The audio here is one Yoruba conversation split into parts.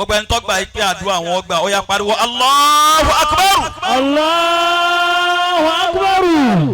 gbogbo ẹni tó gba ìpè àdúrà wọn gbà ó yá pariwo Allahu Akbar. Allahu Akbar.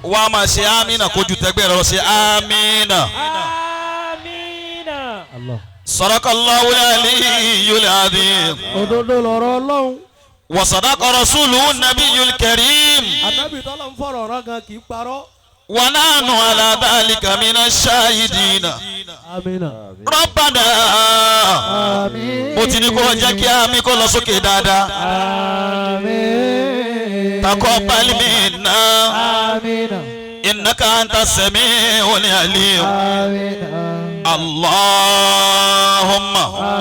wàá máa ṣe amínà kojú tẹgbẹ́ rẹ lọ ṣe amínà. Amina. Allah. Sadaqallahul aliyyul azim. Òdodo lọ̀rọ̀ Ọlọ́run. Wa sadaqa rasuluhu nabiyyul karim. Ànábì tọ́lọ̀ ń fọ̀rọ̀ ọ̀rọ̀ gan kì í parọ́. Wa nahnu ala dhalika minash shahidina. Amina. Rabbana. Àmín. mo ti ní kó jẹ́ kí àmì kó lọ sókè dáadáa. Àmín. Taqabbal minna. Amina. Innaka anta sami'ul alim. Amina. Allahumma.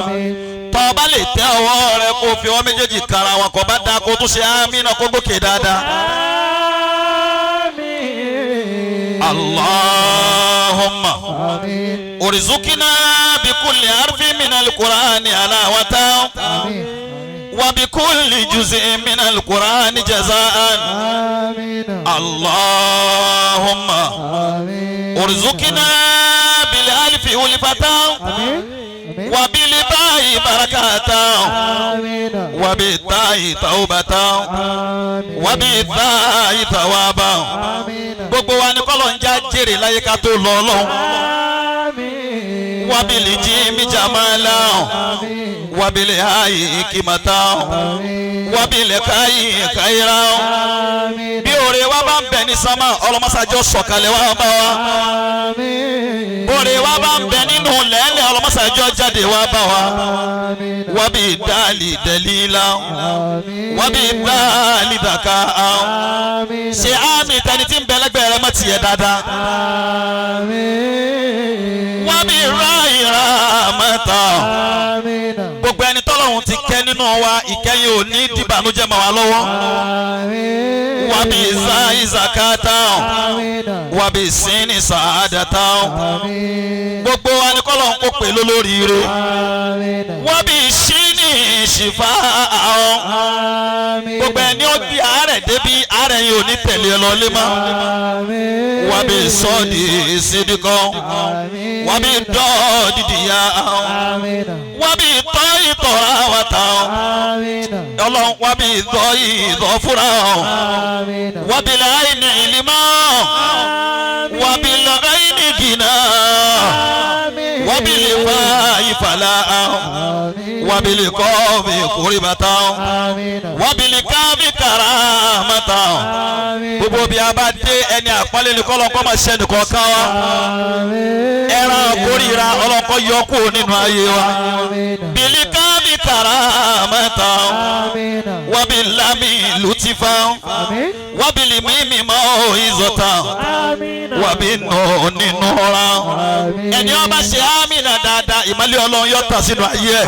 Àmín. Tó bá lè tẹ ọwọ́ rẹ kó fi ọwọ́ méjèèjì kara wọn kó bá dáa kó tún ṣe amínà kó gòkè dáadáa. Àmín. Allahumma. Àmín. Urzuqna bi kulli harfin min al-Qur'ani alawatan Àmín. wa bi kulli juz'in min al-Qur'ani jazaan. Amina. Allahumma. Àmín. Urzuqna bil alfi ulfatan Àmín. wa bil ba'i barakatan Amina. wa bi ta'i tawbatan Àmín. wa bi tha'i thawaban. Amina. gbogbo wa ni kọ́lọ̀ ń já jèrè láyé ká tó lọ Ọlọ́run. Àmín. wa bil jimi jamalan Àmín. wa bil hayi hikmatan Àmín. wa bil kayi khairan. Àmín. bí oore wa bá ń bẹ ní sánmà ọlọ́mọsájọ́ sọ̀kalẹ̀ wa bá wa. Àmín. oore wa bá ń bẹ nínú lẹ́lẹ̀ ọlọ́mọsájọ́ jáde wa bá wa. Àmín. wa bi dali dalila Àmín. wa bi dali daka. Àmín. ṣe àmì tẹni tí ń bẹ lẹ́gbẹ̀ẹ́ rẹ mọ́ tiẹ̀ dáadáa. Àmín. wa bi ráyìírá mẹ́ta. Àmín. gbogbo ẹni tọ́lọ́run ti kẹ́ nínú wa ìkẹyìn ò ní dìbànújẹ́ mọ́ wa lọ́wọ́. Àmín. wa bi zakata Àmín. wa bi sini sàádàtà. Àmín. gbogbo wa ni kọ́lọ́run kó pè lólóríire. Àmín. wa bi sini ṣìfà. Àmín. gbogbo ẹni ó di àárẹ̀ débi àárẹ̀ yìí ò ní tẹ̀lé ẹ lọ lé mọ́. Àmín. wa bi sọ́ọ̀dì sídìkọ́. Àmín. wa bi dọ́ọ̀dì dìyà. Àmín. wa bi tọ́ ìtọ̀ra wa ta. Àmín. ọlọ́run wa bi ìdọ̀ ìdọ̀ fúra. Àmín. wa bi láìní ìlímọ́. wa bi lọ́gáìní gìnà. Àmín. wa bi lè fa ìfàlà. Àmín. wa bi lè kọ́ fi kórìbàtà. Àmín. wa bi lè ká fi kàràmàtà. Àmín. gbogbo bí a bá dé ẹni àpọ́nlé ní kọ́lọ́kọ́ máa ṣẹ́ nìkan ká wa. Àmín. ẹran kórìíra ọlọ́kọ́ yọ kúrò nínú ayé wa. Àmín. bìlí ká fi kàràmàtà. Àmín. wa bi lámì lùtìfà. Àmín. wa bi lè mímì mọ́ ìzọ̀tà. Àmín. wa bi nù nínú ra. Àmín. ẹni ó bá ṣe àmìnà dáadáa ìmọ́lẹ̀ ọlọ́run yóò tàn sínú ayé ẹ̀.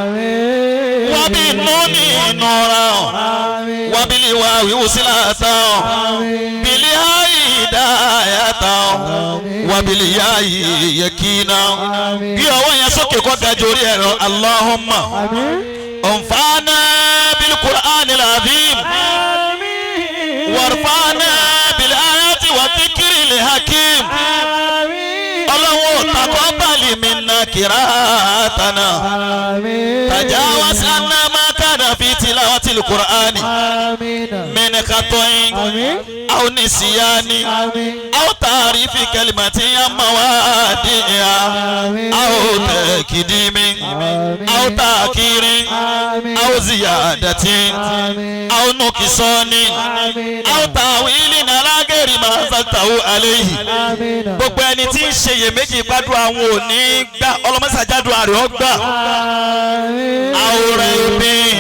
Àmín. wa bi nù nínú ra. Àmín. wa bi lè wá wíwú sílẹ̀ tán. Àmín. bìlí ayé dáyà tán. wa bi lè yá yẹ kíná. Àmín. bí ọwọ́ yẹn sókè kọ́ dájú orí ẹ̀rọ Allahumma. Àmín. anfa'na bil Qur'anil azim. Àmín. warfa'na bil ayati wa dhikril hakim. Àmín. ọlọ́run taqabbal minna qira'atana. Àmín. tajawaz anna ma kana fi tilawatil Qur'ani Àmín. min khata'in Àmín. aw nisyani Àmín. aw ta'rifi kalimatin an mawadi'iha Àmín. aw takdimin Àmín. aw ta'kirin Àmín. aw ziyadatin Àmín. aw nuqsanin Àmín. aw ta'wilin ala ghairi ma anzaltahu alayhi. Àmín. gbogbo ẹni tí ń ṣe iyèméjì gbádùn àwọn òní gbà ọlọmọsàjádùn àrẹ ọgbà. Àmín. àwòrán ìbín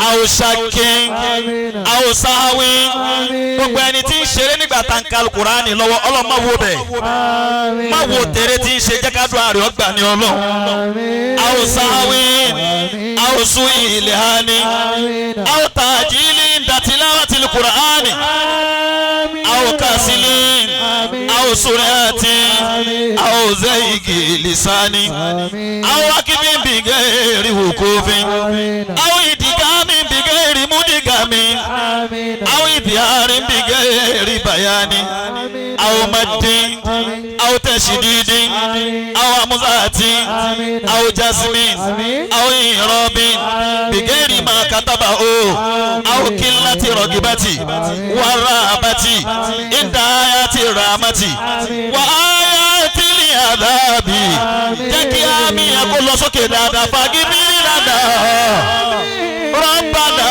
àwòṣàkín Àmín. àwòṣàwín. Àmín. gbogbo ẹni tí ń ṣeré nígbà tá ń ka Kùránì lọ́wọ́ ọlọ́mọ wo bẹ̀. Àmín. má wo tèrè tí ń ṣe jẹ́kádùn àrẹ ọgbà ní ọlọ́run. Àmín. àwòṣàwín Àmín. àwòṣù ìlẹ̀hání Àmín. àwòtàjìlì dàtìláwàtìlì Kùránì Àmín. àwòkàsílìn Àmín. àwòsùrẹ́àtì Àmín. àwòzẹ́yìgì lìsání Àmín. àwòkíbí bìgẹ́rì wòkófin Àmín. àwòìdìgámi bìgẹ́rì múdìgámi Àmín. àwòìdìhárí bìgẹ́rì bàyání Àmín. أو مد أو تشديد أو همزة أو جزم أو إعراب بغير ما كتبه أو قلة رغبة والرهبة عند آيات الرحمة وآيات العذاب جاكي آمي يقول له سوكي دادا فاقبي لنا ربنا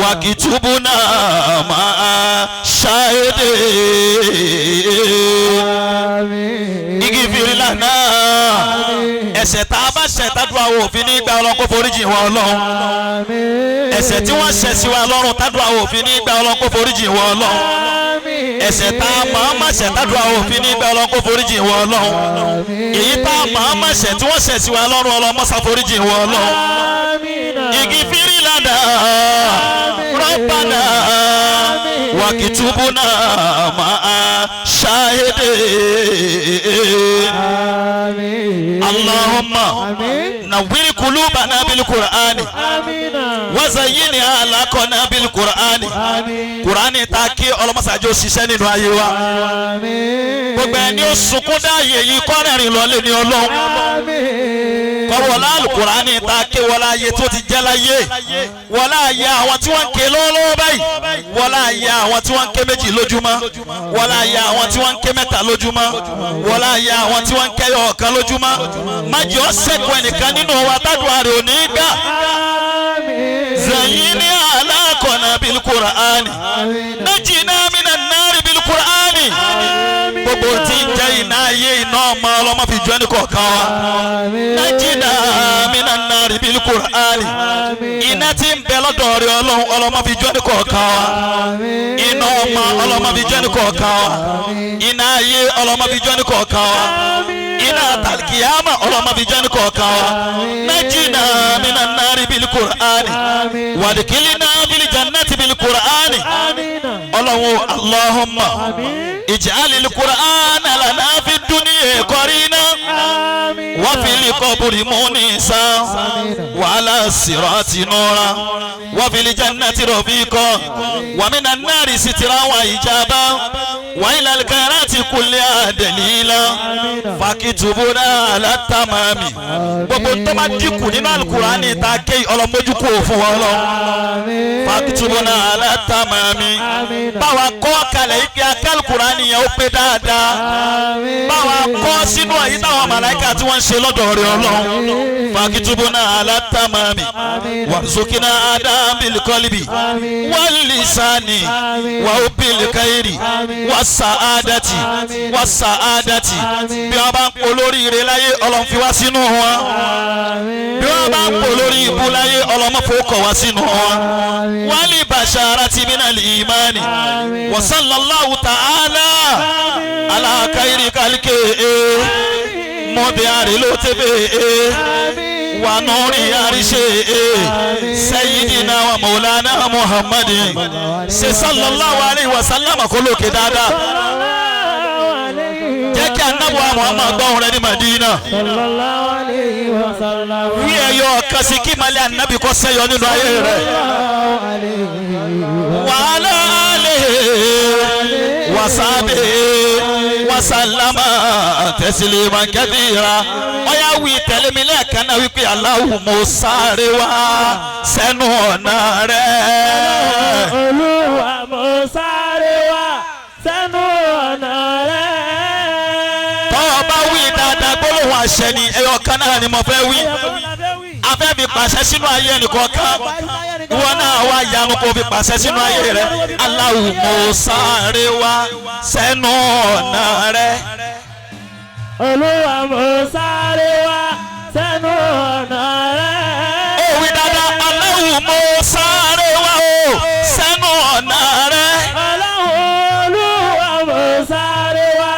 واكتبنا مع الشاهدين اغفر لنا ẹ̀ṣẹ̀ tá a bá ṣẹ̀ tádùá wo òfin ní gbà Ọlọ́run kó foríjì wọn Ọlọ́run ẹ̀ṣẹ̀ tí wọ́n ṣẹ̀ sí wa lọ́rùn tádùá wo òfin ní gbà Ọlọ́run kó foríjì wọn Ọlọ́run ẹ̀ṣẹ̀ tá a máa má ṣẹ̀ tádùá wo òfin ní gbà Ọlọ́run kó foríjì wọn Ọlọ́run èyí tá a máa má ṣẹ̀ tí wọ́n ṣẹ̀ sí wa lọ́rùn Ọlọ́run mọ́sá foríjì wọn Ọlọ́run اغفر لنا ربنا واكتبنا مع الشاهدين اللهم نور قلوبنا بالقرآن وزين أخلاقنا بالقرآن قرآن تاكي ọlọmọsàájò ṣiṣẹ́ nínú ayé wa gbogbo ẹni ó sunkún dáàyè yìí kọ́rẹ́rìn lọ́lé ní Ọlọ́run kọ́wọ́lá alukùránì tàkì wọlá ayé tó ti jẹ́ láyé wọlá ayé àwọn tí wọ́n ń ké lọ́wọ́lọ́wọ́ báyìí wọlá ayé àwọn tí wọ́n ń ké méjì lójúmọ́ wọlá ayé àwọn tí wọ́n ń ké mẹ́ta lójúmọ́ wọlá ayé àwọn tí wọ́n ń ké ọ̀kan lójúmọ́ má jẹ́ ó ṣẹ́kù ẹnìkan nínú wa tádùá rẹ̀ ò ní gbà zayyini alaqana bil Qur'ani najina minan nari bil Qur'ani gbogbo tí ń jẹ́ iná ayé iná ọmọ ọlọ́mọ fi jọ ẹnì kọ̀ọ̀kan wa najina minan nari bil Qur'ani iná tí ń bẹ lọ́dọ̀ rẹ̀ Ọlọ́run ọlọ́mọ fi jọ ẹnì kọ̀ọ̀kan wa iná ọmọ ọlọ́mọ fi jọ ẹnì kọ̀ọ̀kan wa iná ayé ọlọ́mọ fi jọ ẹnì kọ̀ọ̀kan wa iná tàlkìyàmà ọlọ́mọ fi jọ ẹnì kọ̀ọ̀kan wa najina minan nari bil Qur'ani wadkhilna bil jannati bil Qur'ani Ọlọ́run Allahumma ij'alil Qur'ana lana fid dunya qarina wa fil qabri munisa wa ala sirati nura wa fil jannati rafiqa wa minan nari sitran wa hijaba wa ila al khairati kulliha dalila fakitubuna ala tamami gbogbo tó bá dínkù nínú Al-Qur'ani ta ké ọlọ́mọjú kò fún wọn lọ fakitubuna ala tamami báwa kọ́ kalẹ̀ ike Al-Qur'ani yẹn ó pé dáadáa báwa kọ́ sínú èyí táwọn màláíkà tí wọ́n ń ṣe lọ́dọ̀ rẹ̀ Ọlọ́run fakitubuna ala tamami warzuqna adam bil qalbi wal lisani wa bil khairi was saadati bí wọ́n bá ń polórí ire láyé Ọlọ́run fi wá sínú wọn bí wọ́n bá ń polórí ibu láyé Ọlọ́run fowókọ̀ wá sínú wọn wal basharati minal imani wa sallallahu ta'ala ala khairi khalqi mọ́bí àrílò tẹ́bẹ̀ wà nùrí àríṣẹ́ sayyidina wa maulana muhammadin ṣe sallallahu alayhi wa sallam kó lókè dáadáa jẹ́ kí anábọ̀ muhammad gbọ́hùn rẹ̀ ní madina wí ẹ̀yọ ọ̀kan sí kí malẹ̀ anábì kọ́ sẹ́yọ nínú ayé rẹ̀ wàhálà alẹ́ wasabe wasalama tẹsílẹ̀mà kẹ́bíra ọ̀yá wí tẹ̀lé mi lẹ́ẹ̀kan náà wípé Allahu mo sáré wá sẹ́nu ọ̀nà rẹ̀. Olúwa mo sáré wá sẹ́nu ọ̀nà rẹ̀. tọ́wọ́ bá wí dáadáa gbólóhùn àṣẹ ni ẹyọ kan náà ni mo fẹ́ wí afẹ́ fi pàṣẹ sínú ayé ẹnìkọ̀ọ̀kan ìwọ náà wá yanu kó fi pàṣẹ sínú ayé rẹ Allahu mo sáré wá sẹ́nu ọ̀nà rẹ. Olúwa mo sáré wá sẹ́nu ọ̀nà rẹ. ó wí dáadáa Allahu mo sáré wá o sẹ́nu ọ̀nà rẹ. Olúwa mo sáré wá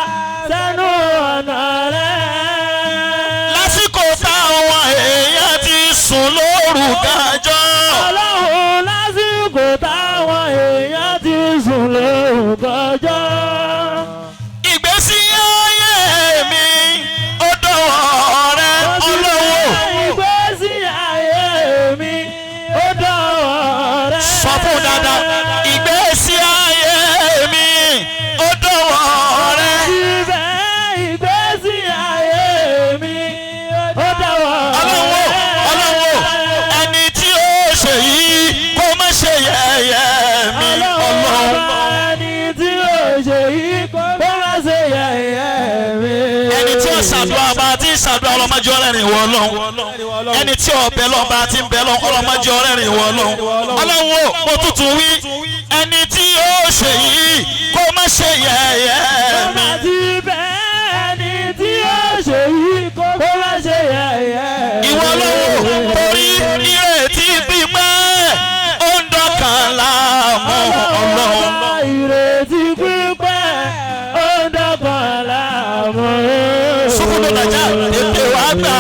sẹ́nu ọ̀nà rẹ. lásìkò táwọn èèyàn ti sùn lóru gànjọ́. lásìkò táwọn èèyàn ti sùn lóru gànjọ́. ìgbésí ayé mi ó dọ̀wọ́ rẹ Ọlọ́hun. ìgbésí ayé mi ó dọ̀wọ́ rẹ. sọ fún dáadáa ìgbésí ayé mi ó dọ̀wọ́ ọlọ́mọdé ọ̀rẹ́rìn ìwọ ọlọ́run ẹni tí ọ̀bẹ lọ́n bá ti ń bẹ lọ́n ọlọ́mọdé ọ̀rẹ́rìn ìwọ ọlọ́run ọlọ́run wo mo tuntun wí ẹni tí yóò ṣe yìí kó má ṣe yẹ̀yẹ́ mi. ẹni tí yóò ṣe yìí kó má ṣe yẹ̀yẹ́ mi. ìwọ ọlọ́run torí ìrètí pípẹ́ ó ń dọ̀kan láàmú ọlọ́run. ìrètí pípẹ́ ó ń dọ̀kan láàmú. Sukudu Naija tètè wá gbà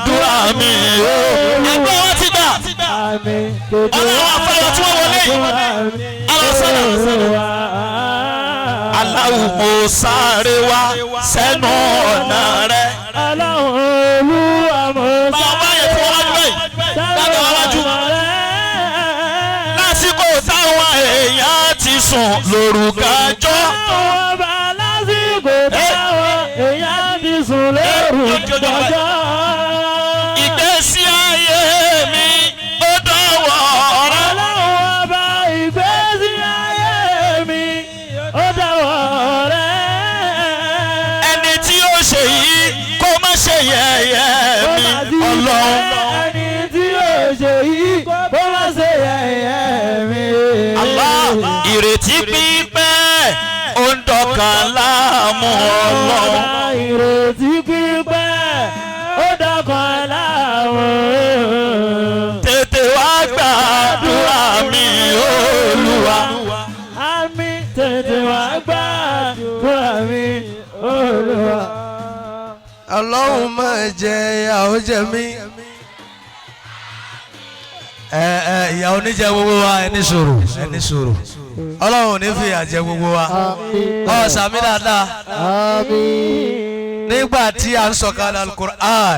dúrà mi o. Ẹgbẹ́ wọn ti gbà. Ọlọ́run afẹ́rẹ́ tí wọ́n wọlé yìí. Alọ́sọ̀rọ̀. Aláwo mo sáré wá sẹ́nu ọ̀nà rẹ̀. Ọlọ́run Olúwa mo sáré wá sẹ́nu ọ̀nà rẹ̀. Lásìkò táwọn èèyàn ti sùn lórúkàjọ́. Lásìkò táwọn èèyàn ti sùn lórúkàjọ́. Ìgbésí ayé mi ó dọ̀wọ́ rẹ. Ọlọ́run ọba ìgbésí ayé mi ó dọ̀wọ́ rẹ. Ẹni tí ó ṣe yìí kó má ṣe yẹ̀yẹ́ mi ọlọ́run. Ẹni tí ó ṣe yìí kó má ṣe yẹ̀yẹ́ mi. Allah ìrètí pípẹ́ ó ń dọ̀kan láàmú ọlọ́run. Ìrètí pípẹ́ ó dọ̀kan láàmú. Tètè wá gbàdúrà mi Olúwa. Àmín tètè wá gbàdúrà mi Olúwa. Ọlọ́run má jẹ́ ìyàwó jẹ mí. Ìyàwó níjẹ gbogbo wa ẹni sùúrù Ọlọ́run ò ní fi àjẹ gbogbo wa ọ sàmì dáadáa nígbà tí a ń sọ̀kalẹ̀ Al-Qur'an.